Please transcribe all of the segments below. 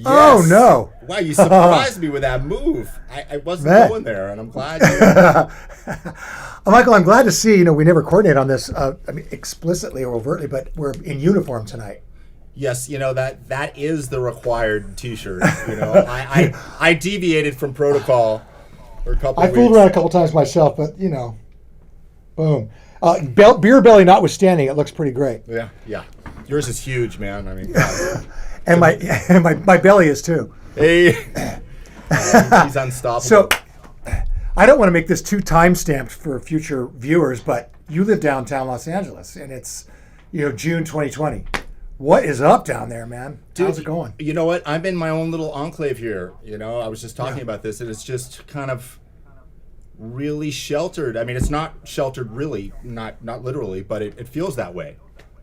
Oh, no. Wow, you surprised me with that move. I wasn't going there, and I'm glad you... Michael, I'm glad to see, we never coordinate on this, explicitly or overtly, but we're in uniform tonight. Yes, that is the required T-shirt. I deviated from protocol for a couple of weeks. I fooled around a couple times myself, but, boom. Beer belly notwithstanding, it looks pretty great. Yeah. Yours is huge, man. I mean, God. and my belly is too. Hey, he's unstoppable. So, I don't want to make this too time-stamped for future viewers, but you live downtown Los Angeles, and it's, June 2020. What is up down there, man? Dude, how's it going? You know what? I'm in my own little enclave here. I was just talking about this, and it's just kind of really sheltered. I mean, it's not sheltered really, not literally, but it feels that way.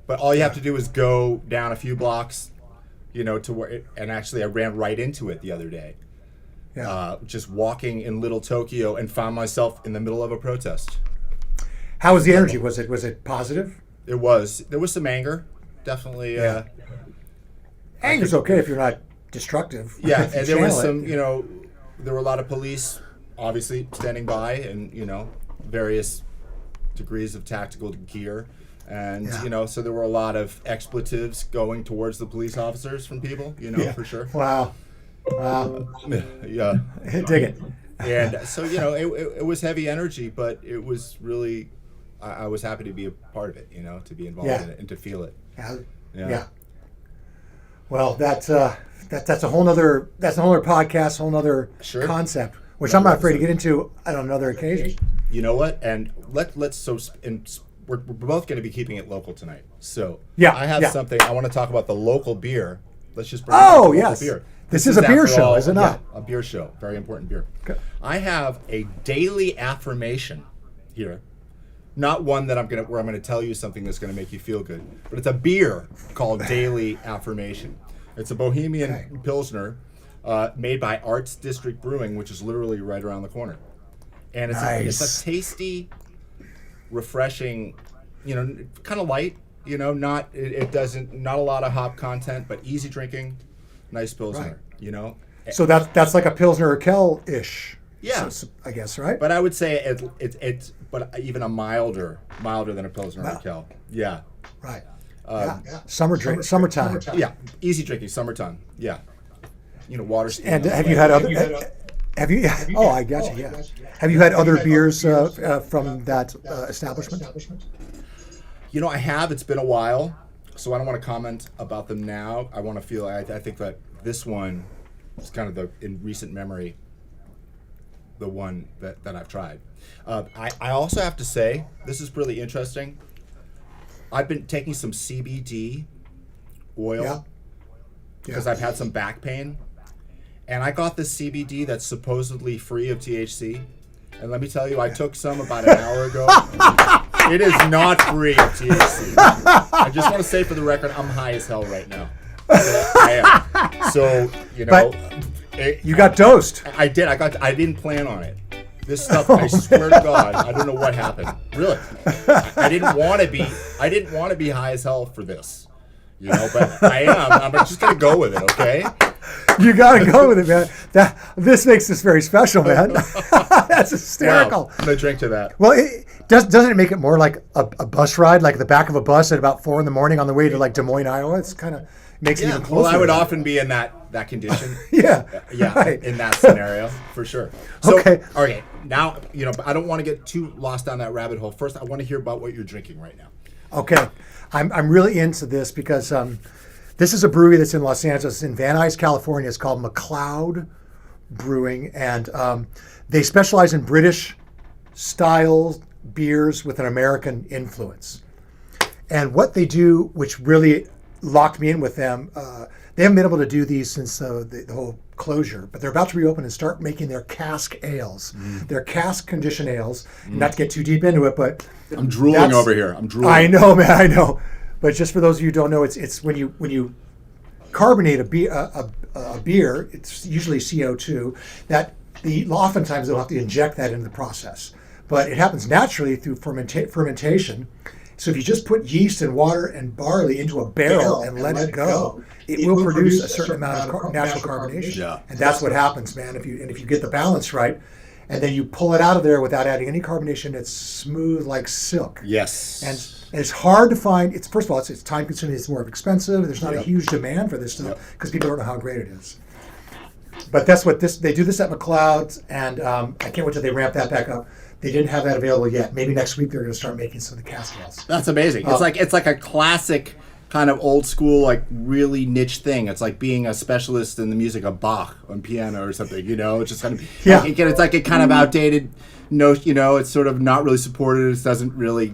But all you have to do is go down a few blocks, to where and actually I ran right into it the other day. Yeah. Just walking in Little Tokyo and found myself in the middle of a protest. How was the energy? Was it positive? It was. There was some anger, definitely. Yeah. Anger's okay if you're not destructive. Yeah, and there was some, there were a lot of police obviously standing by, and various degrees of tactical gear, and so there were a lot of expletives going towards the police officers from people, for sure. Wow. Yeah. Dig it. And so it was heavy energy, but it was really, I was happy to be a part of it, to be involved in it and to feel it. Yeah. Well, that's a whole nother podcast, whole nother concept, which I'm not afraid to get into on another occasion. You know what? And we're both going to be keeping it local tonight. So I have something I want to talk about, the local beer. Let's just bring local beer. This is a beer show, is it not? Yeah, a beer show. Very important beer. Okay. I have a daily affirmation here. Not one that I'm going to tell you something that's going to make you feel good, but it's a beer called Daily Affirmation. It's a Bohemian Pilsner made by Arts District Brewing, which is literally right around the corner. And it's a tasty, refreshing, kind of light, not a lot of hop content, but easy drinking, nice Pilsner, So that's like a Pilsner Urquell-ish. Yeah, so, I guess, right? But I would say it's but even a milder than a Pilsner Urquell. Yeah. Right. Summertime. Yeah, easy drinking, summertime. Yeah. Water. And have you had other? Have you? Oh, I got you. Yeah. Have you had other beers from that establishment? I have. It's been a while, so I don't want to comment about them now. I want to feel. I think that this one is kind of in recent memory, the one that I've tried. I also have to say, this is really interesting. I've been taking some CBD oil because I've had some back pain. And I got this CBD that's supposedly free of THC. And let me tell you, I took some about an hour ago. It is not free of THC. I just want to say for the record, I'm high as hell right now. I am. So, you got dosed. I did. I didn't plan on it. This stuff, I swear to God, I don't know what happened. Really, I didn't want to be high as hell for this, But I am. I'm just gonna go with it, okay? You gotta go with it, man. This makes this very special, man. That's hysterical. Wow. I'm gonna drink to that. Well, doesn't it make it more like a bus ride, like the back of a bus at about 4 a.m. on the way to like Des Moines, Iowa? It's kind of makes it even closer. Well, I would often be in that condition. Yeah, right. In that scenario, for sure. So, okay. Now, I don't want to get too lost down that rabbit hole. First, I want to hear about what you're drinking right now. Okay. I'm really into this because this is a brewery that's in Los Angeles, in Van Nuys, California. It's called McLeod Brewing, and they specialize in British-style beers with an American influence. And what they do, which really locked me in with them, they haven't been able to do these since the whole closure, but they're about to reopen and start making their cask ales. Their cask condition ales. Not to get too deep into it, but I'm drooling over here. I'm drooling. I know, man. I know. But just for those of you who don't know, it's when you carbonate a beer, it's usually CO2. That oftentimes they'll have to inject that into the process, but it happens naturally through fermentation. So if you just put yeast and water and barley into a barrel and let it go, it will produce a certain amount of natural carbonation. Yeah. And that's what happens, man. If you get the balance right, and then you pull it out of there without adding any carbonation, it's smooth like silk. Yes. And it's hard to find. It's first of all, it's time consuming. It's more expensive. There's not a huge demand for this stuff because people don't know how great it is. But that's what they do this at McLeod's, and I can't wait till they ramp that back up. They didn't have that available yet. Maybe next week they're going to start making some of the cask ales. That's amazing. It's like a classic kind of old school, like really niche thing. It's like being a specialist in the music of Bach on piano or something. It's just kind of it's like a kind of outdated. It's sort of not really supported. It doesn't really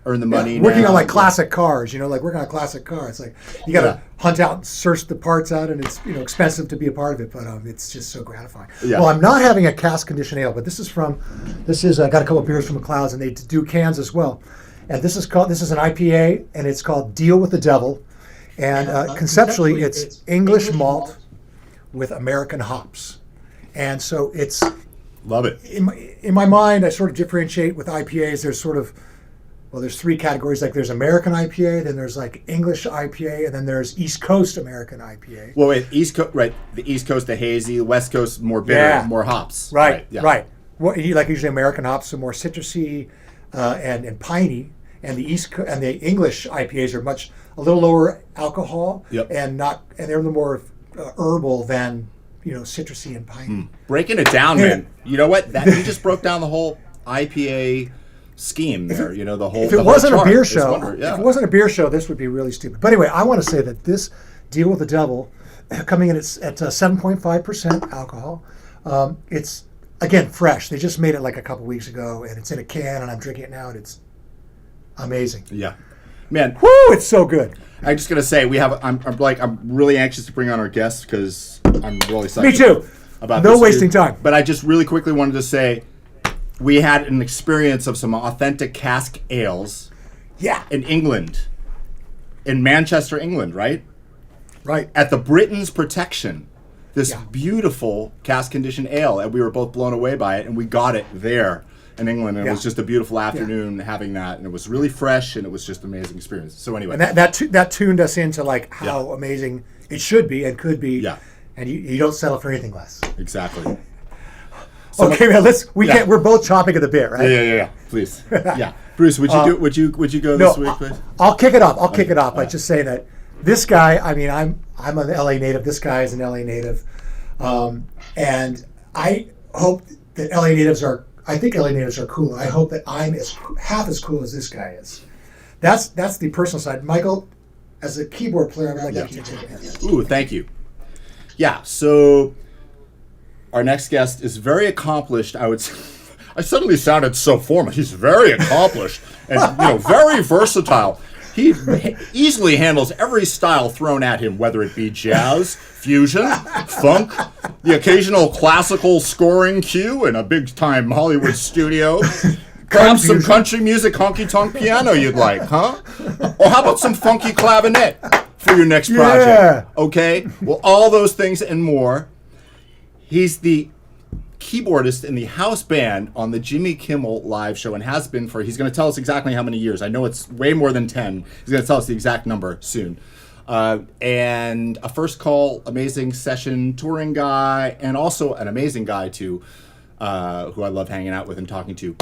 earn the money. Working on like classic cars, like working on a classic car. It's like you got to hunt out and search the parts out, and it's expensive to be a part of it, but it's just so gratifying. Yeah. Well, I'm not having a cask conditioned ale, but this is I got a couple of beers from McLeod's, and they do cans as well. And this is an IPA, and it's called Deal with the Devil. And conceptually, it's English malt with American hops. And so it's love it. In my mind, I sort of differentiate with IPAs. There's three categories. Like there's American IPA, then there's like English IPA, and then there's East Coast American IPA. Well, wait, East Coast, right? The East Coast, the hazy, the West Coast, more bitter, more hops. Right. Well, like usually American hops are more citrusy and piney, and the English IPAs are a little lower alcohol, and they're a little more herbal than citrusy and piney. Breaking it down, man. You know what? You just broke down the whole IPA scheme there. The whole. If it wasn't a beer show, if it wasn't a beer show, this would be really stupid. But anyway, I want to say that this Deal with the Devil, coming in at 7.5% alcohol, it's again fresh. They just made it like a couple weeks ago, and it's in a can, and I'm drinking it now, and it's amazing. Yeah, man. Woo! It's so good. I'm just gonna say I'm really anxious to bring on our guests because I'm really excited. Me too. About no this wasting time. But I just really quickly wanted to say we had an experience of some authentic cask ales. Yeah. In England, in Manchester, England, right? Right. At the Britain's Protection, this beautiful cask conditioned ale, and we were both blown away by it, and we got it there in England, and it was just a beautiful afternoon having that, and it was really fresh, and it was just an amazing experience. So anyway, and that tuned us into like how amazing it should be and could be. Yeah. And you don't settle for anything less. Exactly. So okay, man. We're both chomping at the bit, right? Yeah. Please. Yeah. Bruce, would you go this week, please? I'll kick it off. By just saying that this guy. I mean, I'm an LA native. This guy is an LA native, and I hope that LA natives are. I think LA natives are cool. I hope that I'm half as cool as this guy is. That's the personal side. Michael, as a keyboard player, I would like you to take it. Ooh, thank you. Yeah. So our next guest is very accomplished. I suddenly sounded so formal. He's very accomplished and very versatile. He easily handles every style thrown at him, whether it be jazz, fusion, funk, the occasional classical scoring cue in a big-time Hollywood studio. Perhaps some country music, honky-tonk piano you'd like, huh? Or how about some funky clavinet for your next project? Okay? Well, all those things and more. He's the keyboardist in the house band on the Jimmy Kimmel live show and has been he's going to tell us exactly how many years. I know it's way more than 10. He's going to tell us the exact number soon. And a first call, amazing session touring guy, and also an amazing guy too, who I love hanging out with and talking to,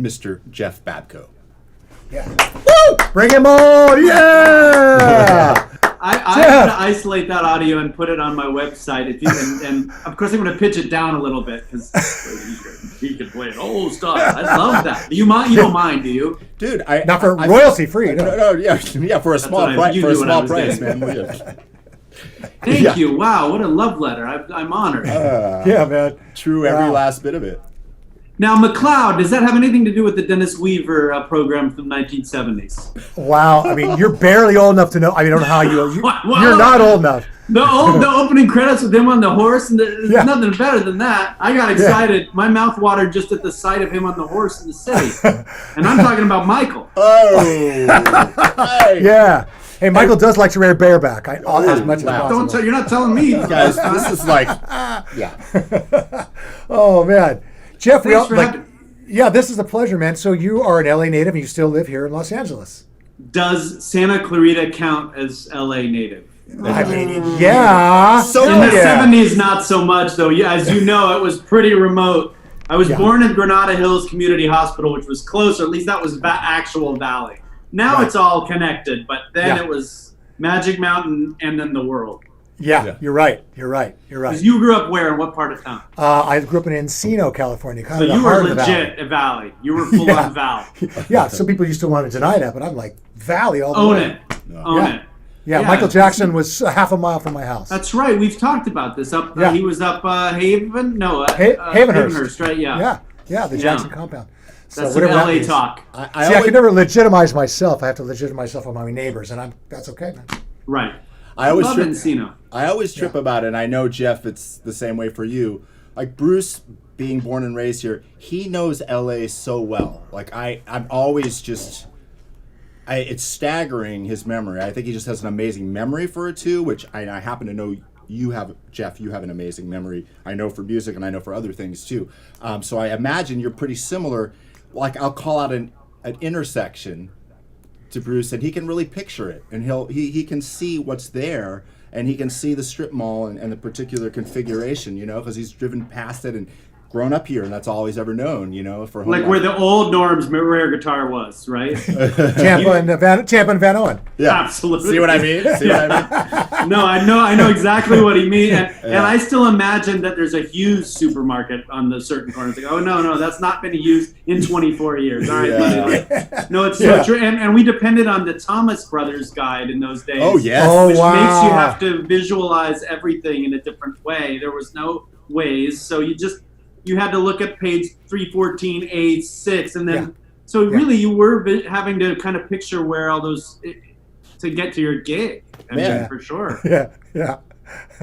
Mr. Jeff Babko. Yeah. Woo! Bring him on! Yeah! I'm going to isolate that audio and put it on my website. If you and of course I'm going to pitch it down a little bit because he can play it old stuff. I love that. Do you mind? You don't mind, do you? Dude, not for royalty free. No, yeah, for a small price. For a small price, man. Thank you. Wow, what a love letter. I'm honored. Yeah, man. True, every last bit of it. Now, McLeod, does that have anything to do with the Dennis Weaver program from the 1970s? Wow. I mean, you're barely old enough to know. I don't know how you're not old enough. The opening credits with him on the horse, and there's nothing better than that. I got excited. My mouth watered just at the sight of him on the horse in the city. And I'm talking about Michael. Oh. Hey. Yeah. Hey, Michael does like to wear bareback as much as possible. You're not telling me. Guys, this is like, Oh, man. Jeff, Yeah, this is a pleasure, man. So you are an LA native and you still live here in Los Angeles. Does Santa Clarita count as LA native? I mean, yeah. So In the yeah. 70s, not so much, though. Yeah, as you know, it was pretty remote. I was born in Granada Hills Community Hospital, which was close, or at least that was actual valley. Now Right. it's all connected, but then Yeah. it was Magic Mountain and then the world. Yeah, you're right. You're right. Because you grew up where? In what part of town? I grew up in Encino, California, kind So of the you were heart of the valley. legit a valley. You were full on valley. Yeah, some people used to want to deny that, but I'm like, valley all the Own way. it. Own it. Yeah, Michael Jackson was half a mile from my house. That's right. We've talked about this. Yeah. He was up Haven? No. Havenhurst. Right? Yeah, the Jackson compound. So That's some whatever that LA means. talk. I could never legitimize myself. I have to legitimize myself with my neighbors, and that's okay, man. Right. I always love trip, Encino. I always trip about it, and I know, Jeff, it's the same way for you. Like, Bruce, being born and raised here, he knows LA so well. Like, I'm always just... it's staggering, his memory. I think he just has an amazing memory for it, too, which I happen to know you have, Jeff, you have an amazing memory. I know for music, and I know for other things, too. So I imagine you're pretty similar. Like, I'll call out an intersection to Bruce, and he can really picture it, and he can see what's there, and he can see the strip mall and the particular configuration, because he's driven past it and grown up here, and that's all he's ever known, for home Like life. where the old Norm's rare guitar was, right? Tampa and Van Owen. Yeah, Absolutely. See what I mean? No, I know exactly what he means, and I still imagine that there's a Hughes supermarket on the certain corners. Like, oh no, that's not been used in 24 years. All right, Yeah. buddy. No, it's so true, and we depended on the Thomas Brothers guide in those days. Oh yes. Oh, Which wow. makes you have to visualize everything in a different way. There was no ways, so you had to look at page 314A6, and then so really you were having to kind of picture where all those to get to your gig. I mean, for sure. Yeah. Well,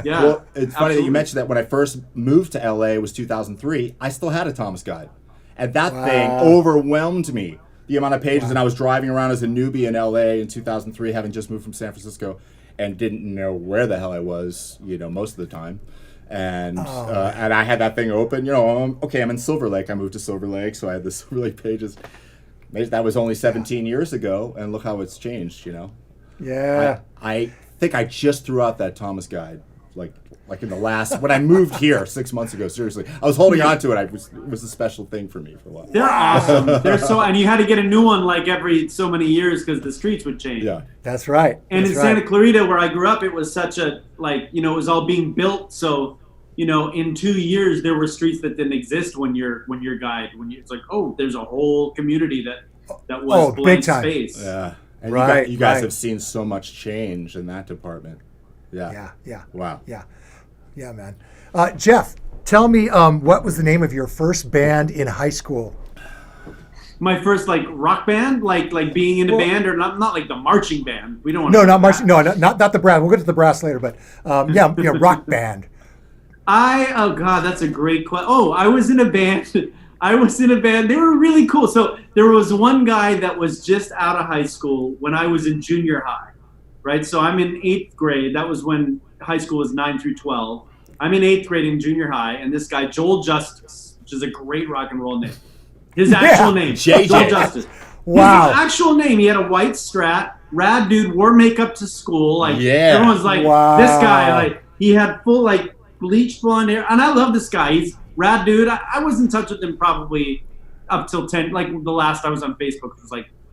it's funny that absolutely. you mentioned that. When I first moved to LA, it was 2003. I still had a Thomas guide, and that thing overwhelmed me. The amount of pages, and I was driving around as a newbie in LA in 2003, having just moved from San Francisco, and didn't know where the hell I was, most of the time. And and I had that thing open, okay, I'm in Silver Lake. I moved to Silver Lake, so I had the Silver Lake pages. That was only 17 years ago, and look how it's changed, Yeah. I think I just threw out that Thomas guide, like in the last, when I moved here 6 months ago, seriously. I was holding on to it. It was a special thing for me for a while. They're awesome. And you had to get a new one like every so many years because the streets would change. Yeah. That's right. And That's in Santa Clarita, where I grew up, it was such a, it was all being built. So, in 2 years, there were streets that didn't exist when your guide, it's like, oh, there's a whole community that was blank big time. space. Yeah. And Right, you guys right. have seen so much change in that department. Yeah. Yeah. Wow. Yeah, man. Jeff, tell me what was the name of your first band in high school? My first rock band, like being in a band, or not like the marching band. We don't want No, not much. No, not the brass. We'll get to the brass later, but rock band. Oh God, that's a great question. Oh, I was in a band. They were really cool. So there was one guy that was just out of high school when I was in junior high, right? So I'm in 8th grade. That was when high school was 9 through 12. I'm in 8th grade in junior high, and this guy, Joel Justice, which is a great rock and roll name. His actual name, JJ. Joel Justice. Wow. His actual name, he had a white Strat, rad dude, wore makeup to school. Everyone's like, Wow. this guy, he had full, bleached blonde hair. And I love this guy. He's rad dude. I was in touch with him probably up till 10, the last I was on Facebook was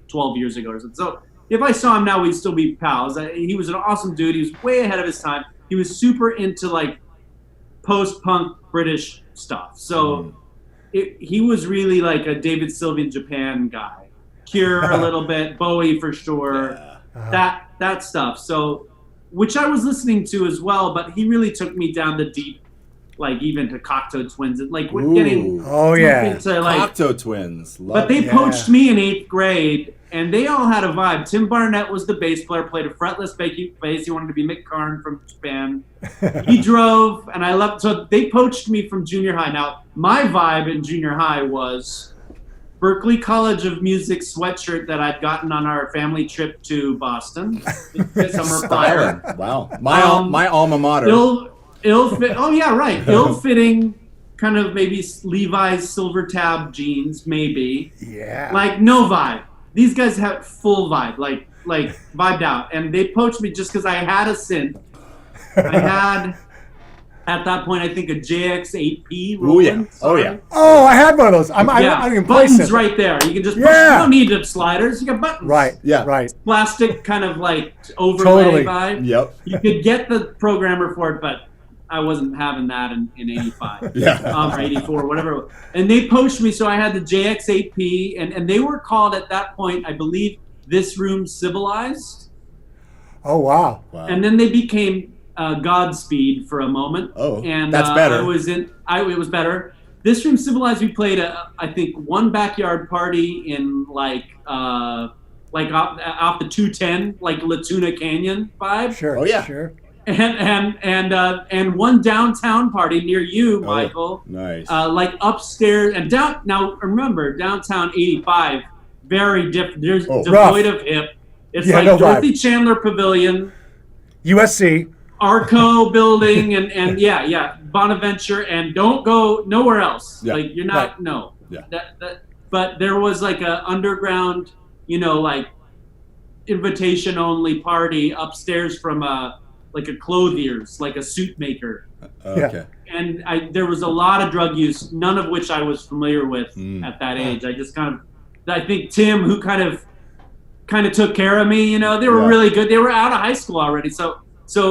12 years ago or something. So if I saw him now, we'd still be pals. He was an awesome dude. He was way ahead of his time. He was super into post-punk British stuff. So he was really a David Sylvian Japan guy. Cure a little bit, Bowie for sure, that stuff. So, which I was listening to as well, but he really took me down the deep, even to Cocteau Twins, and we're getting into Cocteau Twins. Love but they it. poached me in 8th grade, and they all had a vibe. Tim Barnett was the bass player, played a fretless bass. He wanted to be Mick Karn from Japan. He drove, and I loved. So they poached me from junior high. Now my vibe in junior high was Berklee College of Music sweatshirt that I'd gotten on our family trip to Boston. Summer prior. Wow. My alma mater. Ill-fitting kind of maybe Levi's silver tab jeans, maybe. Yeah. Like no vibe. These guys have full vibe, like vibed out. And they poached me just because I had a synth. I had at that point I think a JX8P rolling. Oh yeah. Oh, I had one of those. I can play buttons synth. right there. You can just push. Yeah. You don't need the sliders. You got buttons. Right. Yeah. Right. Plastic kind of like overlay Totally. vibe. Yep. You could get the programmer for it, but I wasn't having that in 85. Yeah. Or 84, whatever. And they poached me, so I had the JX8P, and they were called at that point, I believe, This Room Civilized. Oh, wow. And then they became Godspeed for a moment. Oh, and that's better. It was better. This Room Civilized, we played I think one backyard party in like off the 210, like Latuna Canyon vibe. Sure. Oh, yeah. Sure. And one downtown party near you, Michael. Nice. Like upstairs and down. Now remember, downtown 85, very different. There's devoid of hip. It's like no Dorothy vibe. Chandler Pavilion, USC. Arco building, and yeah, Bonaventure, and don't go nowhere else. Yeah. Like you're not Yeah. But there was like a underground, like invitation only party upstairs from a clothier's, like a suit maker. Okay. And there was a lot of drug use, none of which I was familiar with at that age. I think Tim, who kind of took care of me, they were really good. They were out of high school already. So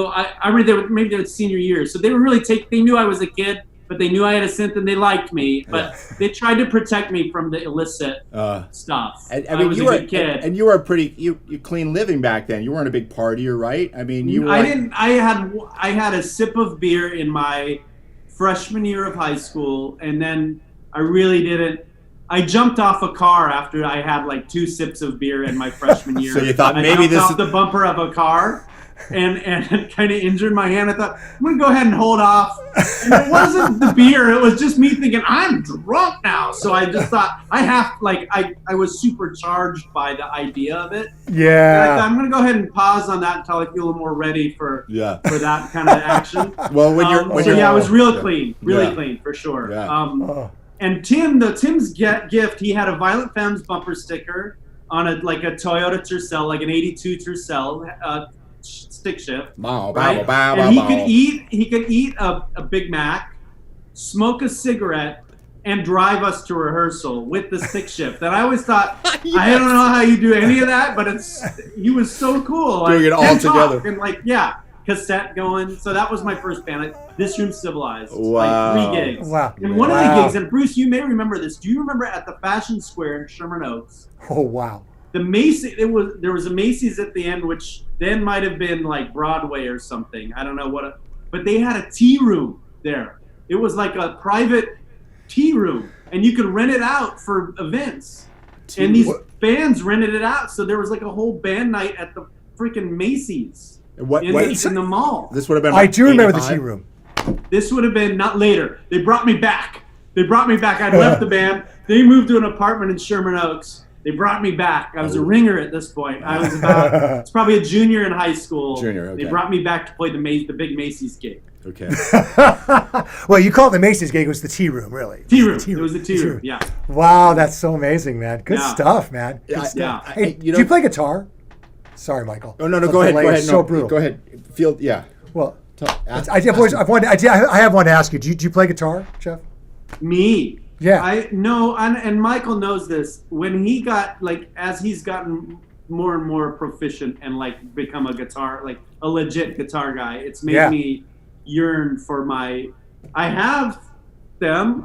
I read maybe they were senior year. So they were really they knew I was a kid, but they knew I had a synth and they liked me. But they tried to protect me from the illicit stuff. I was a good kid. And you were you clean living back then. You weren't a big partier, right? I mean, you were. I had a sip of beer in my freshman year of high school, and then I really didn't. I jumped off a car after I had like 2 sips of beer in my freshman year. So you thought I maybe jumped off the bumper of a car. And kind of injured my hand. I thought, I'm going to go ahead and hold off. And it wasn't the beer. It was just me thinking, I'm drunk now. So I just thought, I was supercharged by the idea of it. Yeah. And I thought, I'm going to go ahead and pause on that until I feel more ready for that kind of action. Well, I was real clean for sure. Yeah. And Tim's gift, he had a Violent Femmes bumper sticker on a Toyota Tercel, like an 82 Tercel, stick shift, right? And he could eat a Big Mac, smoke a cigarette, and drive us to rehearsal with the stick shift. And I always thought, I don't know how you do any of that, but he was so cool. Doing it all together. And cassette going. So that was my first band. This Room Civilized. Wow. Like 3 gigs. Wow. And one of the gigs, and Bruce, you may remember this. Do you remember at the Fashion Square in Sherman Oaks? Oh, wow. The Macy's, there was a Macy's at the end, which then might have been like Broadway or something. I don't know but they had a tea room there. It was like a private tea room, and you could rent it out for events. And these bands rented it out, so there was like a whole band night at the freaking Macy's in the mall. This would have been. I do remember 85? the tea room. This would have been not later. They brought me back. I'd left the band. They moved to an apartment in Sherman Oaks. They brought me back. I was a ringer at this point. I was it's probably a junior in high school. Junior, okay. They brought me back to play the big Macy's gig. Okay. Well, you call it the Macy's gig. It was the tea room, really. Tea room. It was the tea room. Yeah. Wow, that's so amazing, man. Good stuff, man. Good Yeah, stuff. yeah. Hey, do you play guitar? Sorry, Michael. Oh no, go ahead. Go ahead. So No, brutal. Go ahead. Well, I have one to ask you. Do you play guitar, Jeff? Me? Yeah. and Michael knows this. When he got as he's gotten more and more proficient and become a legit guitar guy, it's made me yearn for I have them.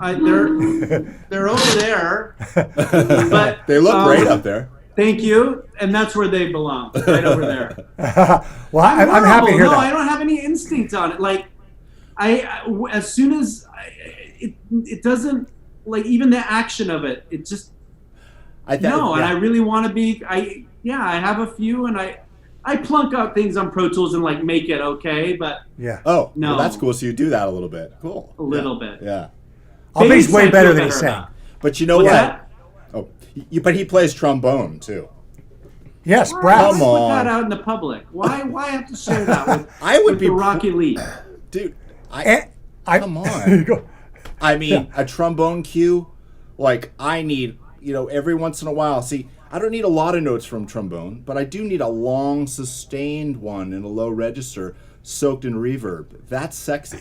They're over there. But they look great up there. Thank you, and that's where they belong, right over there. Well, I'm happy to hear that. No, I don't have any instinct on it. As soon as it doesn't even the action of it, it just and I really want to be. I have a few, and I plunk out things on Pro Tools and make it okay, but Oh, no, well, that's cool. So you do that a little bit. Cool. A little bit. Yeah. I'll bet he's way better than he sang. But you know what? Oh, but he plays trombone too. Yes, Why brass. put that out in the public? Why have to share that with, I would with the Rocky League? Dude, come on. I mean, a trombone cue, like I need, every once in a while. See, I don't need a lot of notes from trombone, but I do need a long, sustained one in a low register, soaked in reverb. That's sexy.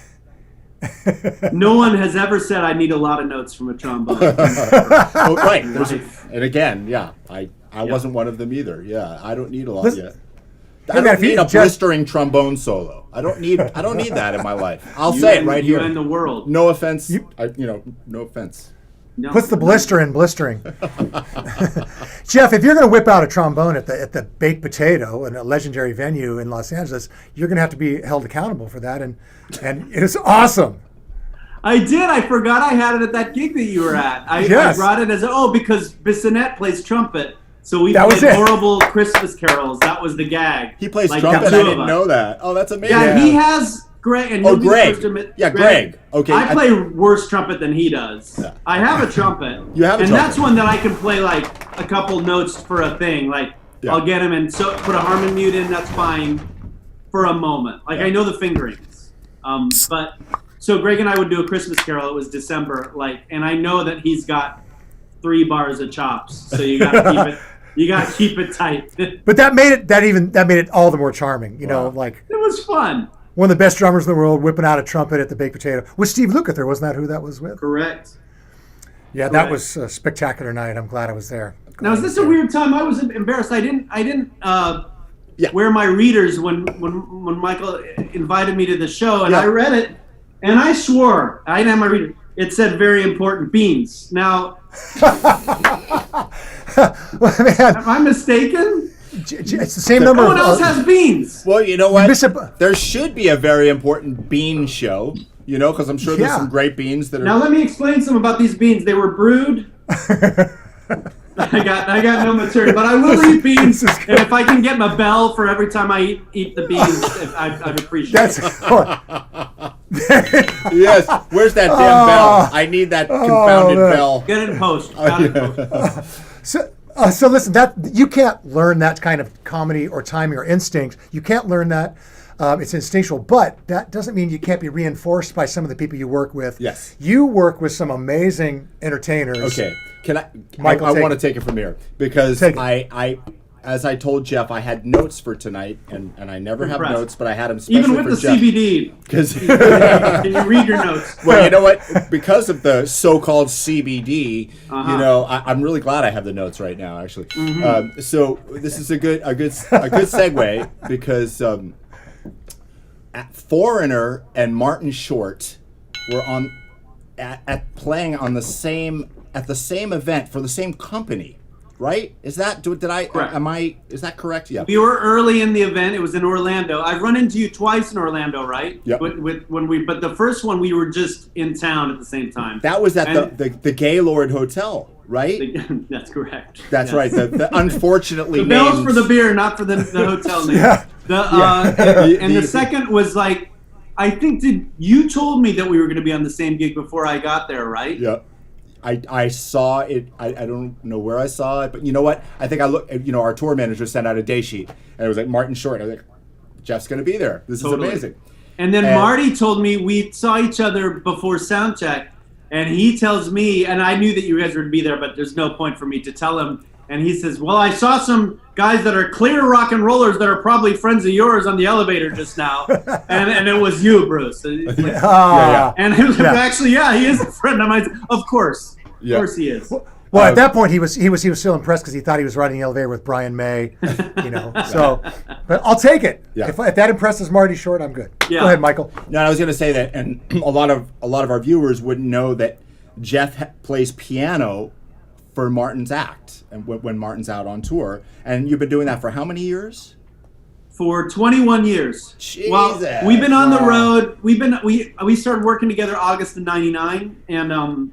No one has ever said I need a lot of notes from a trombone. Oh, right. And again, yeah, I wasn't one of them either. Yeah, I don't need a lot yet. I don't need a blistering trombone solo. I don't need that in my life. I'll say it right here. You and the world. No offense. No offense. No. Puts the blister in blistering. Jeff, if you're going to whip out a trombone at the Baked Potato in a legendary venue in Los Angeles, you're going to have to be held accountable for that, and it's awesome. I did. I forgot I had it at that gig that you were at. I brought it as because Bissonette plays trumpet, so we played horrible Christmas carols. That was the gag. He plays trumpet. I didn't know that. Oh, that's amazing. Yeah, he has. Greg. And Greg. Greg. Okay. I play worse trumpet than he does. Yeah. I have a trumpet. You have a trumpet. And that's one that I can play like a couple notes for a thing. Like I'll get him and put a harmon mute in. That's fine for a moment. Like I know the fingerings. But so Greg and I would do a Christmas carol. It was December. And I know that he's got 3 bars of chops. So you got to keep it. You got to keep it tight. But that made it all the more charming. It was fun. One of the best drummers in the world whipping out a trumpet at the Baked Potato. Was Steve Lukather, wasn't that who that was with? Correct. Yeah, that was a spectacular night. I'm glad I was there. Now, is this a weird time? I was embarrassed. I didn't wear my readers when Michael invited me to the show, and I read it, and I swore. I didn't have my reader. It said very important beans. Now, am I mistaken? It's the same number. No one else has beans. Well, you know what? There should be a very important bean show, because I'm sure there's some great beans that are. Now let me explain some about these beans. They were brewed. I got no material, but I will eat beans, and if I can get my bell for every time I eat the beans, I'd appreciate it. Yes. Where's that damn bell? I need that confounded bell. Get it in post. So listen, that you can't learn that kind of comedy or timing or instinct. You can't learn that. It's instinctual, but that doesn't mean you can't be reinforced by some of the people you work with. Yes. You work with some amazing entertainers. Okay. Can I? Michael, I want to take it from here because I as I told Jeff, I had notes for tonight, and I never have notes, but I had them especially even with for the Jeff. CBD. Because can you read your notes? Well, you know what? Because of the so-called CBD, I'm really glad I have the notes right now. Actually, so this is a good segue because Foreigner and Martin Short were playing on the same event for the same company. Right? Is that correct? Is that correct? Yeah. We were early in the event. It was in Orlando. I've run into you twice in Orlando, right? Yep. But the first one we were just in town at the same time. That was at the Gaylord Hotel, right? That's correct. That's right. The unfortunately the bells for the beer, not for the hotel name. The second was I think you told me that we were going to be on the same gig before I got there, right? Yeah. I saw it. I don't know where I saw it, but you know what? I think I looked. Our tour manager sent out a day sheet, and it was like Martin Short. I was like, Jeff's going to be there. This is amazing. And then Marty told me we saw each other before sound check, and he tells me, and I knew that you guys would be there, but there's no point for me to tell him. And he says, "Well, I saw some guys that are clear rock and rollers that are probably friends of yours on the elevator just now, and it was you, Bruce." And it was actually, he is a friend of mine. Of course, of course he is. Well, at that point, he was still impressed because he thought he was riding the elevator with Brian May, So, but I'll take it. Yeah. If that impresses Marty Short, I'm good. Yeah. Go ahead, Michael. No, I was going to say that, and a lot of our viewers wouldn't know that Jeff plays piano for Martin's act, and when Martin's out on tour, and you've been doing that for how many years? For 21 years. Jesus. Well, we've been on the road. We started working together August of '99, and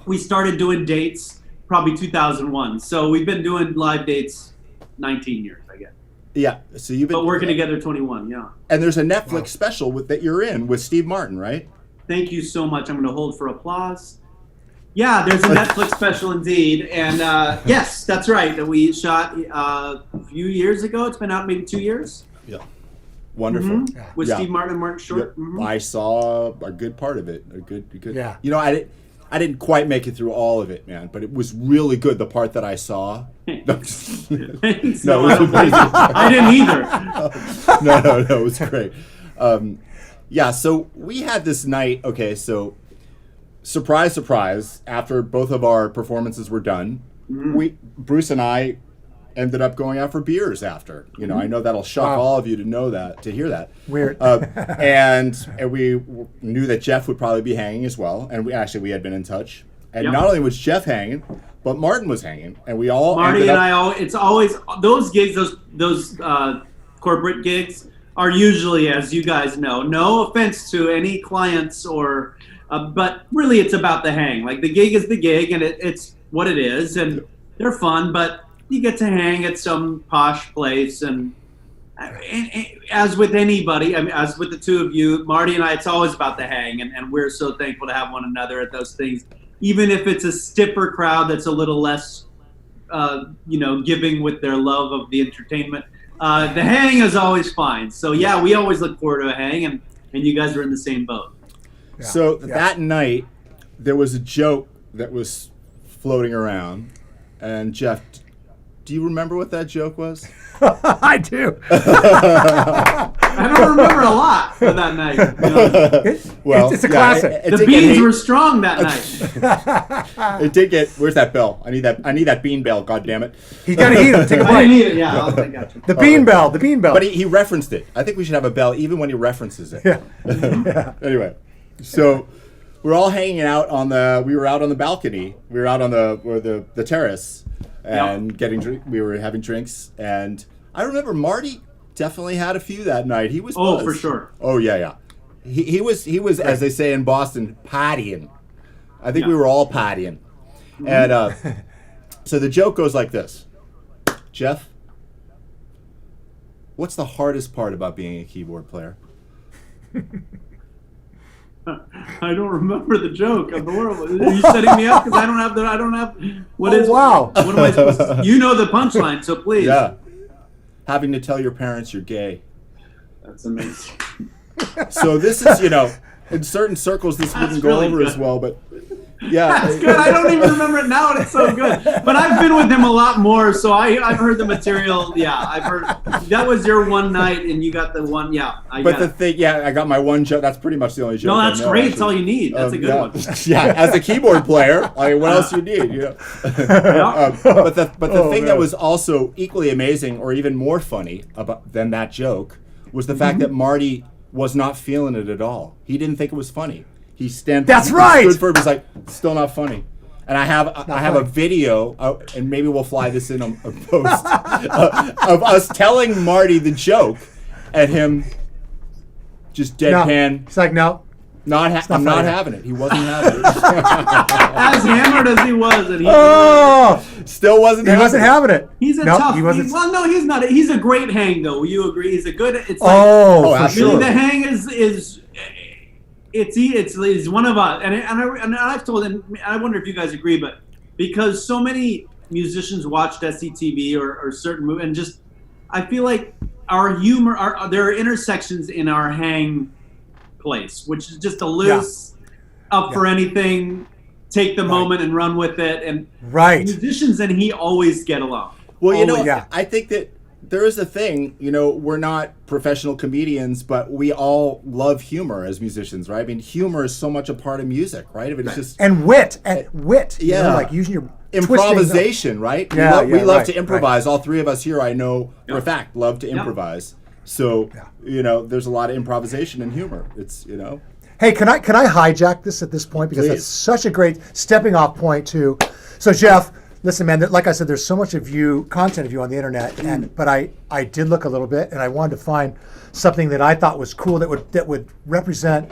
we started doing dates probably 2001. So we've been doing live dates 19 years, I guess. Yeah. So you've been working together 21. Yeah. And there's a Netflix special that you're in with Steve Martin, right? Thank you so much. I'm going to hold for applause. Yeah, there's a Netflix special indeed, and yes, that's right. That we shot a few years ago. It's been out maybe 2 years. Yeah. Wonderful. With Yeah. Steve Martin and Martin Short. Yep. I saw a good part of it. A good. Yeah. You know, I didn't quite make it through all of it, man, but it was really good. The part that I saw. Thanks. No, it was amazing. I didn't either. No, it was great. Yeah, so we had this night. Okay, so surprise, surprise. After both of our performances were done, Bruce and I ended up going out for beers after. You know, I know that'll shock all of you to hear that. Weird. And we knew that Jeff would probably be hanging as well, and we had been in touch. And Yep. not only was Jeff hanging, but Martin was hanging, and we all Marty ended and up, it's always those gigs, those corporate gigs are usually, as you guys know, no offense to any clients or, but really it's about the hang. Like the gig is the gig, and it's what it is, and they're fun, but you get to hang at some posh place, and as with anybody, I mean, as with the two of you, Marty and I, it's always about the hang, and we're so thankful to have one another at those things. Even if it's a stiffer crowd that's a little less, giving with their love of the entertainment, the hang is always fine. So yeah, we always look forward to a hang, and you guys are in the same boat. Yeah. So that night, there was a joke that was floating around, and Jeff, do you remember what that joke was? I do. I don't remember a lot for that night. Well, it's a classic. The beans were strong that night. It did get. Where's that bell? I need that bean bell. God damn it! He's got to eat it. Take a I bite. need it. Yeah, I got you. The bean bell. The bean bell. But he referenced it. I think we should have a bell even when he references it. Yeah. Anyway, so we're all hanging out we were out on the balcony. We were out on the terrace and we were having drinks, and I remember Marty definitely had a few that night. He was buzzed. For sure. Oh yeah. He was as they say in Boston, partying. I think we were all partying. And so the joke goes like this. Jeff, what's the hardest part about being a keyboard player? I don't remember the joke. I'm horrible. Are you setting me up because I don't have. Wow. What am I supposed to? You know the punchline, so please. Yeah. Having to tell your parents you're gay. That's amazing. So this is, in certain circles this wouldn't go really over good. as well, but yeah. That's good. I don't even remember it now, and it's so good. But I've been with him a lot more, so I've heard the material. Yeah, I've heard. That was your one night, and you got the one. Yeah, I got my one joke. That's pretty much the only joke. No, that's I know, great. actually. That's all you need. That's a good one. Yeah, as a keyboard player, I mean, what else you need? But the thing that was also equally amazing, or even more funny than that joke, was the fact that Marty was not feeling it at all. He didn't think it was funny. He stood for it. Was like, still not funny. And I have a video, and maybe we'll fly this in a post of us telling Marty the joke, and him just deadpan. He's like, no. I'm not having it. He wasn't having it. As hammered as he was, and still wasn't. He wasn't having it. He's a tough. He's not. He's a great hang, though. Will you agree? He's a good. It's like, for absolutely. sure. The hang is. It's one of us, and I've told him. I wonder if you guys agree, but because so many musicians watched SCTV or certain movies, and just I feel like our humor, there are intersections in our hang place, which is just a loose for anything, take the moment and run with it, and musicians and he always get along. Well, I think that there is a thing, we're not professional comedians, but we all love humor as musicians, right? I mean, humor is so much a part of music, right? I mean, it's just wit. Yeah, like using your improvisation, right? Yeah, we love to improvise. All three of us here, I know for a fact, love to improvise. So there's a lot of improvisation and humor. It's Hey, can I hijack this at this point, because that's such a great stepping off point too. So Jeff, listen, man. Like I said, there's so much content of you on the internet, but I did look a little bit, and I wanted to find something that I thought was cool that would represent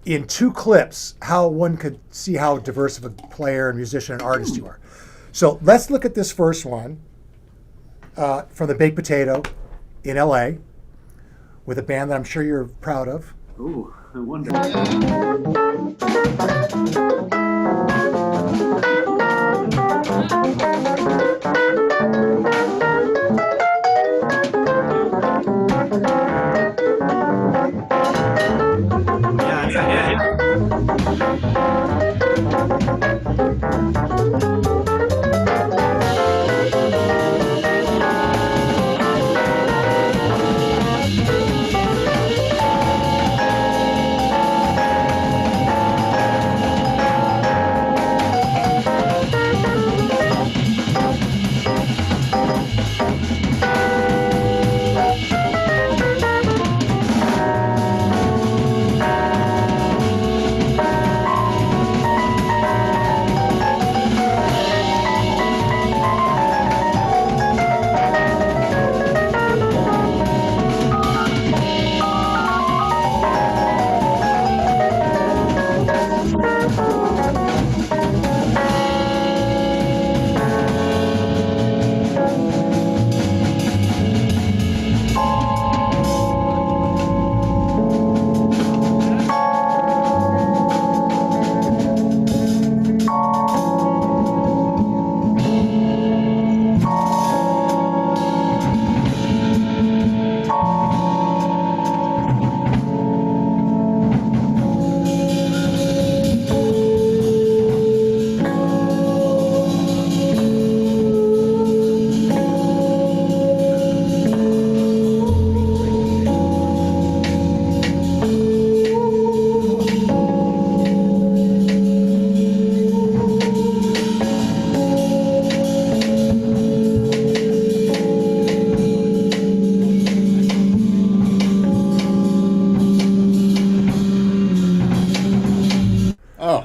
in 2 clips how one could see how diverse of a player and musician and artist you are. So let's look at this first one from the Baked Potato in LA with a band that I'm sure you're proud of. Ooh, I wonder. Yeah.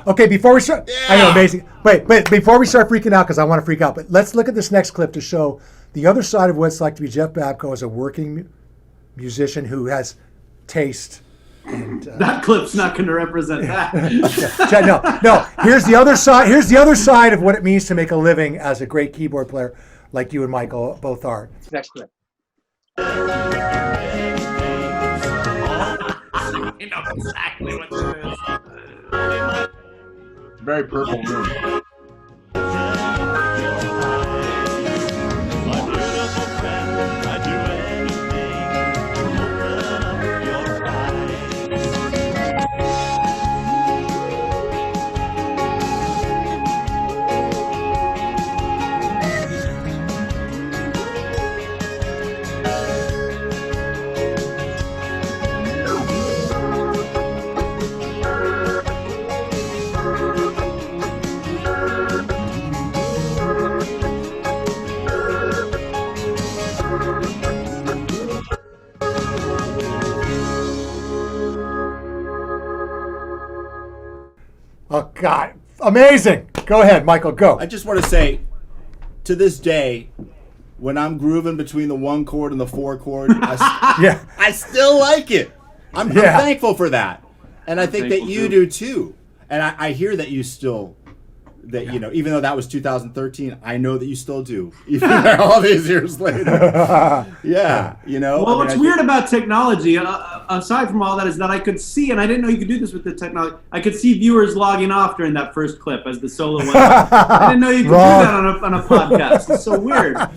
Okay, before we start, I know, Yeah. amazing. But before we start freaking out, because I want to freak out, but let's look at this next clip to show the other side of what it's like to be Jeff Babko as a working musician who has taste. And That clip's not going to represent that. no. Here's the other side. Here's the other side of what it means to make a living as a great keyboard player, like you and Michael both are. Next clip. You know exactly what this is. Very purple room. Oh God, amazing! Go ahead, Michael. Go. I just want to say, to this day, when I'm grooving between the 1 chord and the 4 chord, Yeah. I still like it. I'm Yeah. thankful for that, and I think that thankful you too. do too. And I hear that you still, you know, even though that was 2013, I know that you still do, even all these years later. Yeah, you know. Well, I mean, what's weird about technology, aside from all that, is that I could see, and I didn't know you could do this with the technology, I could see viewers logging off during that first clip as the solo went on. I didn't know you could do Wrong. that on a podcast. It's so weird. And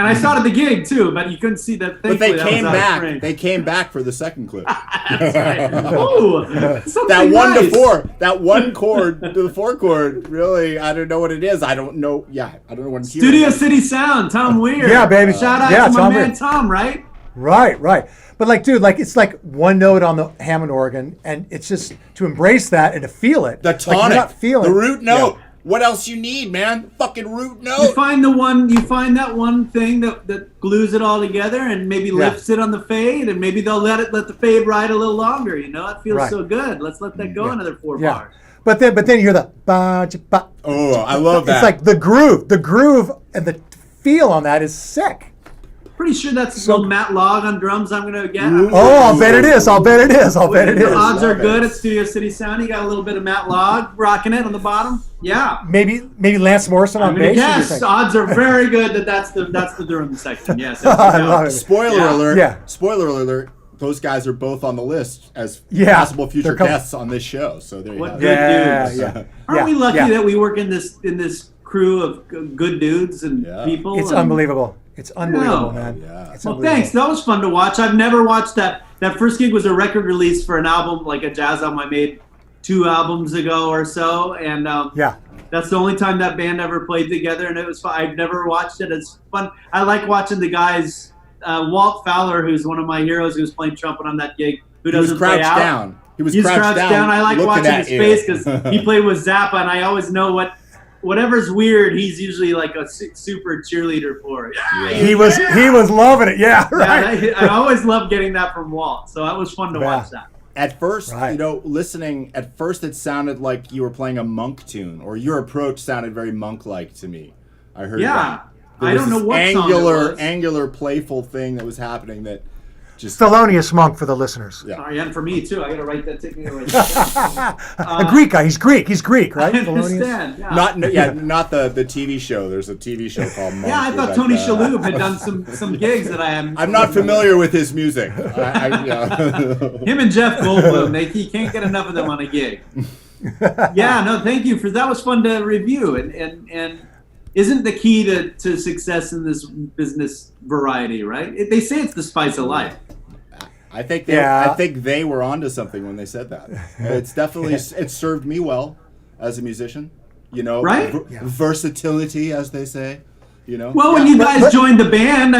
I saw it at the gig, too, but you couldn't see that. But they Thankfully, that was came out of back. frame. They came back for the second clip. That's right. Ooh, That something 1 nice. to 4, that 1 chord to the 4 chord, really, I don't know what it is. I don't know. Yeah, I don't know what it's Studio City Sound, Tom Weir. Yeah, baby. Shout out Yeah, to my Tom man Weir. Tom, right? Right. But like, dude, like it's like one note on the Hammond organ, and it's just to embrace that and to feel it. The Like, you're tonic, not feeling the root note. Yeah. What else you need, man? Fucking root You note. find that one thing that glues it all together and maybe lifts it on the fade, and maybe they'll let the fade ride a little longer. You know, it feels Right. so good. Let's let that go another 4 Yeah. bars. But then you hear the ba ba. Oh, I love that. It's like the groove, and the feel on that is sick. Pretty sure that's a little Matt Log on drums I'm gonna get. Ooh. Oh, I'll bet it is. The odds are Love good it. at Studio City Sound. You got a little bit of Matt Log rocking it on the bottom. Yeah. Maybe Lance Morrison on I'm gonna bass. what do you guess think? odds are very good that's the drum section. Yes. I love it. Spoiler Yeah. alert. Yeah. Spoiler alert. Those guys are both on the list as Yeah. possible future They're coming. guests on this show. So there you What have good it. Yeah, dudes. yeah. Aren't we lucky yeah. that we work in this crew of good dudes and Yeah. people? It's and- unbelievable. It's unbelievable, Yeah. man. Yeah. It's Well, unbelievable. thanks. That was fun to watch. I've never watched that that first gig was a record release for an album, like a jazz album I made 2 albums ago or so, and that's the only time that band ever played together, and it was fun. I've never watched it. It's fun. I like watching the guys. Walt Fowler, who's one of my heroes, who was playing trumpet on that gig, who doesn't play out. Down. He's crouched down. I like watching his face because he played with Zappa, and I always know whatever's weird, he's usually like a super cheerleader for it. Yeah. He was loving it. Yeah, right. I always love getting that from Walt, so that was fun to watch that. At first, listening, at first it sounded like you were playing a monk tune, or your approach sounded very monk-like to me. I heard that. I don't know what song it was. Angular, playful thing that was happening that just... Thelonious Monk for the listeners. Yeah. Sorry, and for me, too. I got to write that. Take me to write that. A Greek guy. He's Greek, right? I understand. Yeah. Not the TV show. There's a TV show called Monk. Yeah, I thought Tony Shalhoub had done some gigs that I am... I'm not familiar with his music. Him and Jeff Goldblum, he can't get enough of them on a gig. Yeah, no, thank you for that. Was fun to review, and isn't the key to success in this business variety, right? They say it's the spice of life. I think they were onto something when they said that. It's definitely it served me well as a musician, right? Versatility, as they say, Well, when you guys joined the band,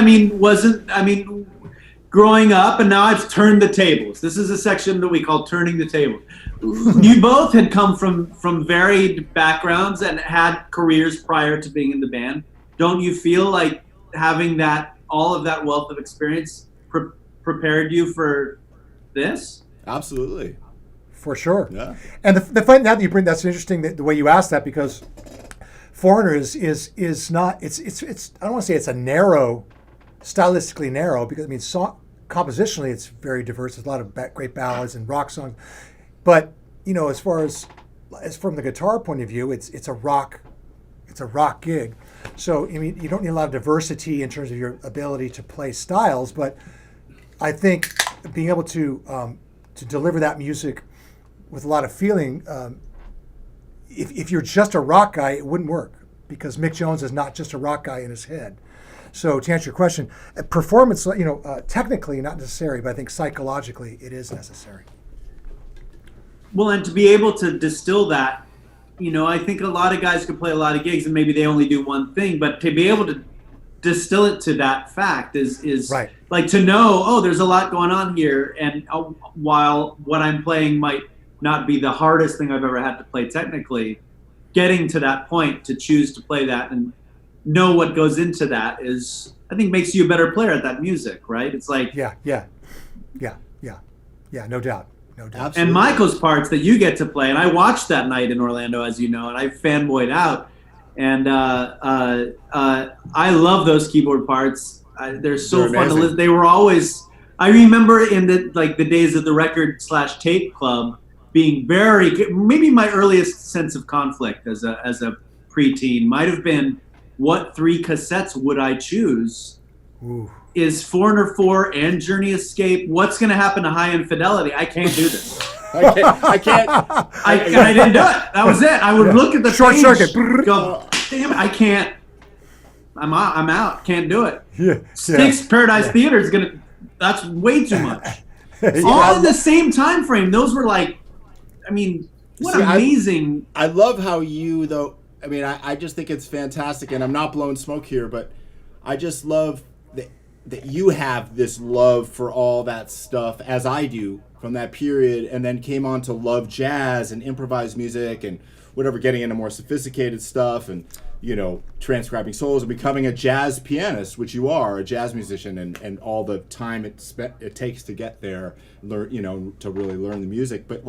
growing up, and now I've turned the tables. This is a section that we call turning the tables. You both had come from varied backgrounds and had careers prior to being in the band. Don't you feel like having all of that wealth of experience prepared you for this? Absolutely. For sure. Yeah. And the fun that you bring, that's interesting the way you asked that, because Foreigner is not, it's I don't want to say it's a narrow, stylistically narrow, because compositionally it's very diverse. There's a lot of great ballads and rock songs. But as far as from the guitar point of view, it's a rock gig. So you don't need a lot of diversity in terms of your ability to play styles. But I think being able to deliver that music with a lot of feeling, if you're just a rock guy, it wouldn't work, because Mick Jones is not just a rock guy in his head. So to answer your question, performance, technically not necessary, but I think psychologically it is necessary. Well, and to be able to distill that, I think a lot of guys could play a lot of gigs and maybe they only do one thing, but to be able to distill it to that fact is right. Like to know, there's a lot going on here, and while what I'm playing might not be the hardest thing I've ever had to play technically, getting to that point to choose to play that and know what goes into that is, I think, makes you a better player at that music, right? It's like... Yeah, no doubt. Absolutely. And Michael's parts that you get to play, and I watched that night in Orlando, as you know, and I fanboyed out. And I love those keyboard parts. They're so fun to listen. They were always... I remember in the days of the record/tape club being maybe my earliest sense of conflict as a preteen might have been, what 3 cassettes would I choose? Ooh. Is Foreigner 4 and Journey Escape? What's going to happen to High Infidelity? I can't do this. I can't. I didn't do it. That was it. I would look at the short page, circuit. Go, damn it, I can't. I'm out. Can't do it. Yeah. Six Paradise Theater is gonna. That's way too much. All in the same time frame. Those were like, what amazing. I love how you though. I just think it's fantastic, and I'm not blowing smoke here, but I just love that you have this love for all that stuff, as I do, from that period, and then came on to love jazz and improvised music and whatever, getting into more sophisticated stuff and, transcribing solos and becoming a jazz pianist, which you are, a jazz musician, and all the time it takes to get there, to really learn the music, but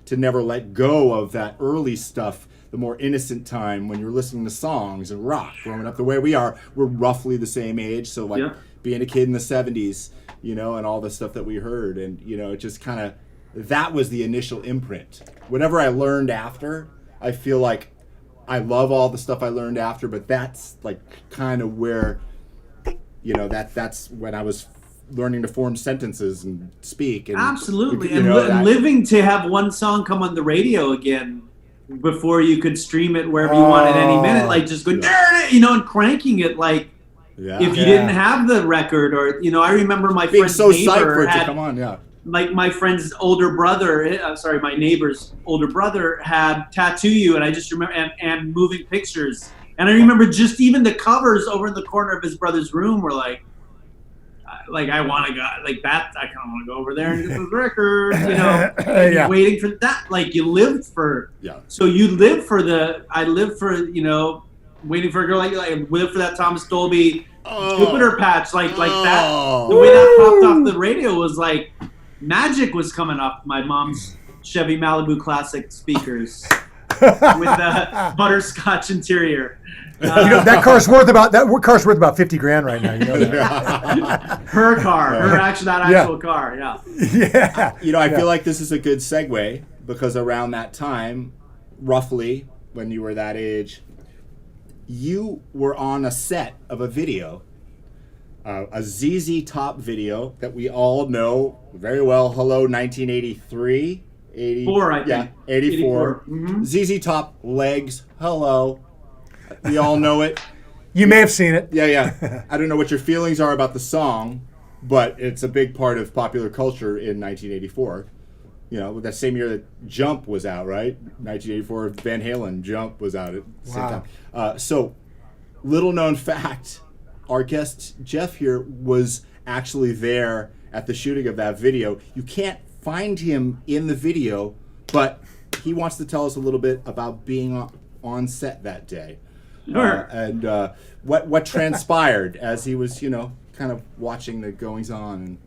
to never let go of that early stuff, the more innocent time when you're listening to songs and rock, growing up the way we are. We're roughly the same age, so being a kid in the 70s, and all the stuff that we heard, and it just kind of, that was the initial imprint. Whatever I learned after, I feel like I love all the stuff I learned after, but that's kind of where, that's when I was learning to form sentences and speak. And, absolutely, and living to have one song come on the radio again before you could stream it wherever you wanted any minute, just going, and cranking it if you didn't have the record, or I remember my being friend's so neighbor psyched for it had, to come on, like my friend's older brother, sorry, my neighbor's older brother had Tattoo You, and I just remember, and Moving Pictures. And I remember just even the covers over in the corner of his brother's room were like I want to go like that. I kind of want to go over there and get this record, Yeah. waiting for that. Like you lived for, so you live for I live for, waiting for a girl like I live for that Thomas Dolby Jupiter patch, like that. The way that popped off the radio was like magic was coming off my mom's Chevy Malibu Classic speakers with a butterscotch interior. That car's worth about 50 grand right now. You know that. Her car, that actual car, yeah. Yeah. I feel like this is a good segue because around that time, roughly when you were that age, you were on a set of a video, a ZZ Top video that we all know very well. Hello, 1983, 84, I think. Yeah, 84. Mm-hmm. ZZ Top, Legs. Hello. We all know it. You may have seen it. Yeah. I don't know what your feelings are about the song, but it's a big part of popular culture in 1984. That same year that Jump was out, right? 1984, Van Halen, Jump was out at the same time. So, little known fact, our guest Jeff here was actually there at the shooting of that video. You can't find him in the video, but he wants to tell us a little bit about being on set that day. Sure. And what transpired as he was, kind of watching the goings on.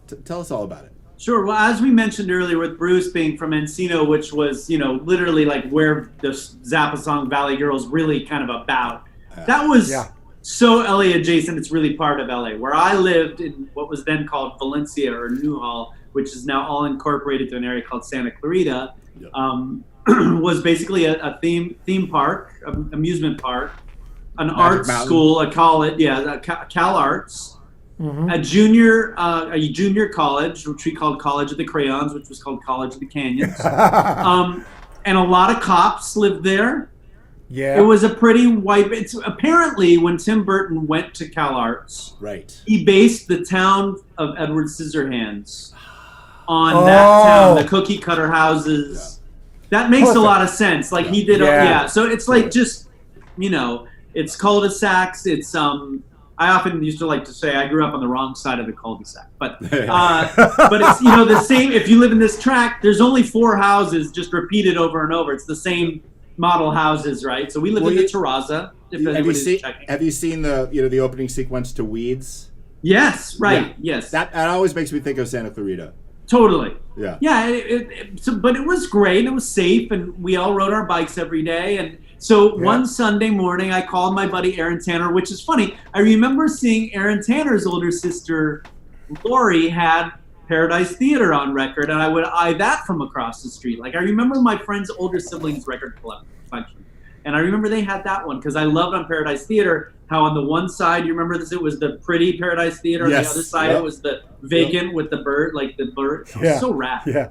And tell us all about it. Sure. Well, as we mentioned earlier, with Bruce being from Encino, which was, literally like where the Zappa song Valley Girls really kind of about. That was so LA adjacent. It's really part of LA. Where I lived in what was then called Valencia or Newhall, which is now all incorporated to an area called Santa Clarita. Yep. Was basically a theme park, amusement park, an arts school, a college, Cal Arts, a junior college, which we called College of the Crayons, which was called College of the Canyons, and a lot of cops lived there. Yeah, it was a pretty white. It's apparently when Tim Burton went to Cal Arts, right? He based the town of Edward Scissorhands on that town, the cookie cutter houses. Yeah. That makes a lot of sense. Like he did, So it's like just, it's cul-de-sacs. It's I often used to like to say I grew up on the wrong side of the cul-de-sac, but it's the same. If you live in this tract, there's only 4 houses just repeated over and over. It's the same model houses, right? So we live in the Terraza. Have you seen the opening sequence to Weeds? Yes, right. Yeah. Yes, that always makes me think of Santa Clarita. Totally. Yeah. Yeah. But it was great. It was safe, and we all rode our bikes every day. And so one Sunday morning, I called my buddy Aaron Tanner, which is funny. I remember seeing Aaron Tanner's older sister, Lori, had Paradise Theater on record, and I would eye that from across the street. Like I remember my friend's older siblings' record collection, and I remember they had that one because I loved on Paradise Theater how on the one side, you remember this, it was the pretty Paradise Theater. On the other side, it was the vacant with the bird, like the bird. It was so rad. Yeah.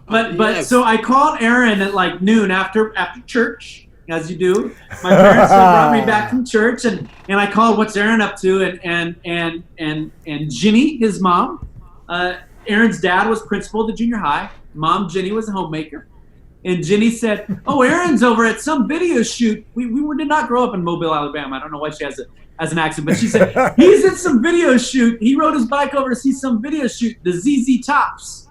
But so I called Aaron at like noon after church, as you do. My parents brought me back from church, and I called, what's Aaron up to? And Ginny, his mom, Aaron's dad was principal at the junior high. Mom, Ginny, was a homemaker. And Ginny said, "Oh, Aaron's over at some video shoot. We did not grow up in Mobile, Alabama. I don't know why she has an accent, but she said he's at some video shoot. He rode his bike over to see some video shoot. The ZZ Tops.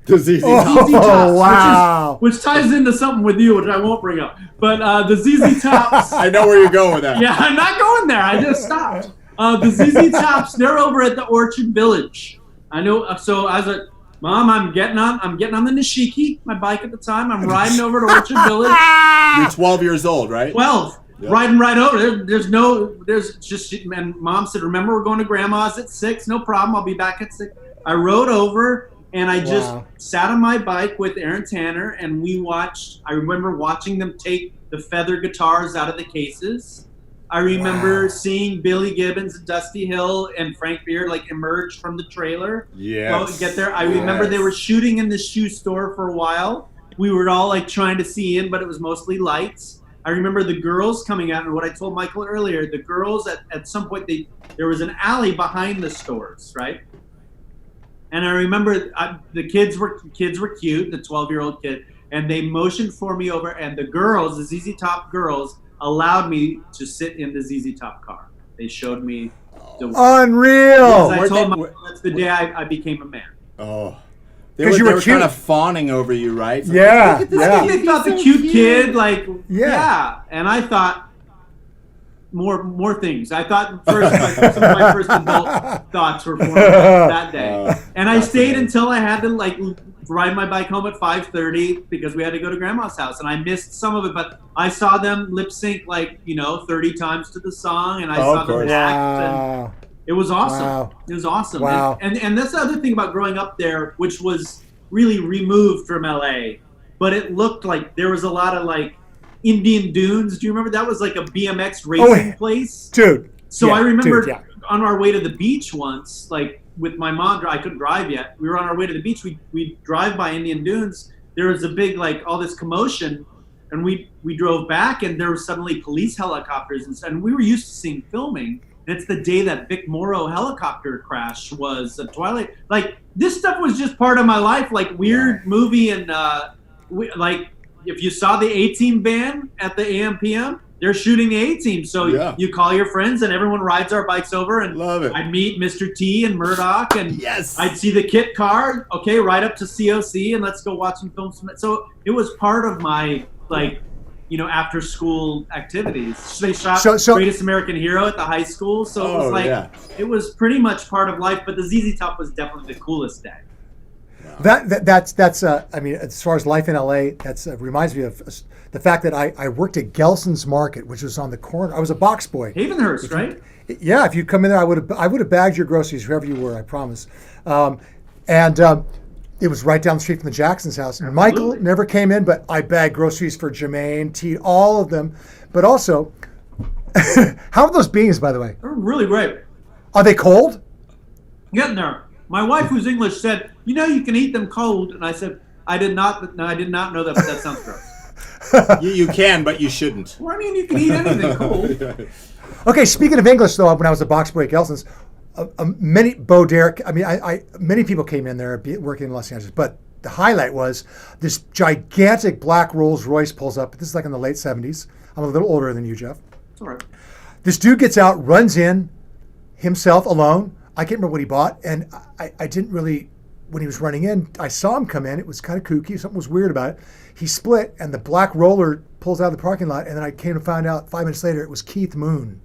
The ZZ Tops. Oh, wow. Which ties into something with you, which I won't bring up. But the ZZ Tops. I know where you're going with that. Yeah, I'm not going there. I just stopped. The ZZ Tops. They're over at the Orchard Village. I know. So as a Mom, I'm getting on the Nishiki, my bike at the time. I'm riding over to Orchard Village. You're 12 years old, right? 12. Yep. Riding right over. There's just, and Mom said, remember, we're going to Grandma's at 6. No problem. I'll be back at 6. I rode over, and I just sat on my bike with Aaron Tanner, and I remember watching them take the feather guitars out of the cases. I remember seeing Billy Gibbons, Dusty Hill, and Frank Beard emerge from the trailer. Get there. I remember they were shooting in the shoe store for a while. We were all trying to see in, but it was mostly lights. I remember the girls coming out, and what I told Michael earlier, the girls at some point there was an alley behind the stores, right? And I remember the kids were cute, the 12-year-old kid, and they motioned for me over, and the girls, the ZZ Top girls, allowed me to sit in the ZZ Top car. They showed me the Unreal. I told my that's the day I became a man. Oh. They 'Cause you were were cute. kind of fawning over you, right? It's like, Yeah, look at this yeah. kid, They he's thought the so cute kid, like Yeah. and I thought more things. I thought first some of my first adult thoughts were formed that day, and I stayed until I had to like ride my bike home at 5:30 because we had to go to Grandma's house, and I missed some of it, but I saw them lip sync 30 times to the song, and I saw them act. And Wow. it was awesome. Wow. It was awesome. Wow. And that's the other thing about growing up there, which was really removed from LA, but it looked like there was a lot of like Indian Dunes. Do you remember that was like a BMX racing place? Dude. So Yeah, I remember dude, yeah. on our way to the beach once, like with my mom, I couldn't drive yet. We were on our way to the beach. We drive by Indian Dunes. There was a big all this commotion, and we drove back, and there were suddenly police helicopters, and we were used to seeing filming. And it's the day that Vic Morrow helicopter crash was at Twilight. Like this stuff was just part of my life, like weird movie and if you saw the A-Team band at the AM/PM, they're shooting the A-Team. So you call your friends and everyone rides our bikes over, and Love it. I'd meet Mr. T and Murdoch, and Yes. I'd see the kit car. Okay, right up to COC, and let's go watch some films. So it was part of my after school activities. They shot Greatest American Hero at the high school, so it was it was pretty much part of life. But the ZZ Top was definitely the coolest day. That's I mean, as far as life in LA, that's reminds me of the fact that I worked at Gelson's Market, which was on the corner. I was a box boy. Havenhurst, right? Yeah, if you come in there, I would have bagged your groceries wherever you were. I promise. It was right down the street from the Jackson's house. And Michael never came in, but I bagged groceries for Jermaine, T, all of them. But also, how are those beans, by the way? They're really great. Are they cold? Getting there. My wife, who's English, said, "You can eat them cold." And I said, "I did not. No, I did not know that. But that sounds gross." You can, but you shouldn't. Well, I mean, you can eat anything cold. Okay, speaking of English, though, when I was a box boy at Gelson's, Bo Derek, I mean, many people came in there working in Los Angeles, but the highlight was this gigantic black Rolls Royce pulls up. This is like in the late 70s. I'm a little older than you, Jeff. It's all right. This dude gets out, runs in himself alone. I can't remember what he bought, and I didn't really, when he was running in, I saw him come in. It was kind of kooky. Something was weird about it. He split, and the black roller pulls out of the parking lot, and then I came to find out 5 minutes later it was Keith Moon.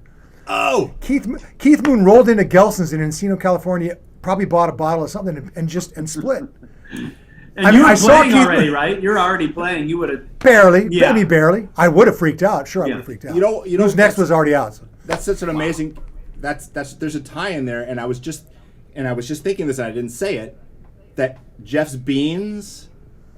Oh! Keith Moon rolled into Gelson's in Encino, California, probably bought a bottle of something and split. And you were playing already, right? You're already playing. You would have barely. Yeah. I mean, barely. I would have freaked out. Sure, I would have freaked out. You know, Who's next was already out. So. That's such an amazing. That's there's a tie in there, and I was just thinking this, and I didn't say it. That Jeff's beans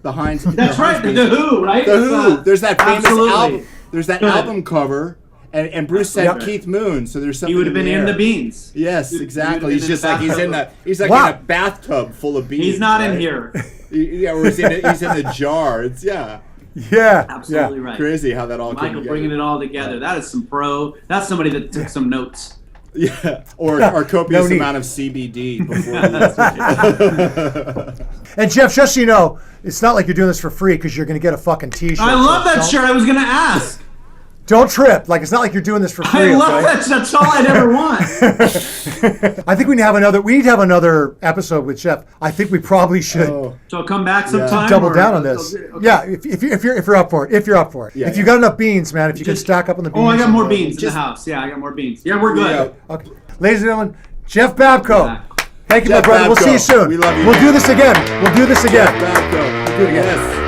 behind. That's right. The Who, right? The Who. There's that famous absolutely. album. There's that album cover. And Bruce said Keith Moon, so there's something. He would have been in the beans. Yes, exactly. He's just like he's in a bathtub full of beans. He's not in here. Yeah, or he's in the jar. It's Yeah, absolutely right. Crazy how that all came Michael together. bringing it all together. That is some pro. That's somebody that took some notes. Yeah, or copious amount of CBD before. And Jeff, just so you know, it's not like you're doing this for free because you're going to get a fucking T-shirt. I love that shirt. I was going to ask. Don't trip. Like, it's not like you're doing this for free. I love that. That's all I'd ever want. I think we need to have another episode with Jeff. I think we probably should. So I'll come back sometime. Double down on this. Okay. Yeah, if you're up for it. If you're up for it. Yeah, if you got enough beans, man. If you can stack up on the beans. Oh, I got more beans in the house. Yeah, I got more beans. Yeah, we're good. Yeah. Okay. Ladies and gentlemen, Jeff Babko. Thank you, Jeff my brother. Babko. We'll see you soon. We love you. We'll do this again. We'll do this again. Babko. We'll do it again. Yes.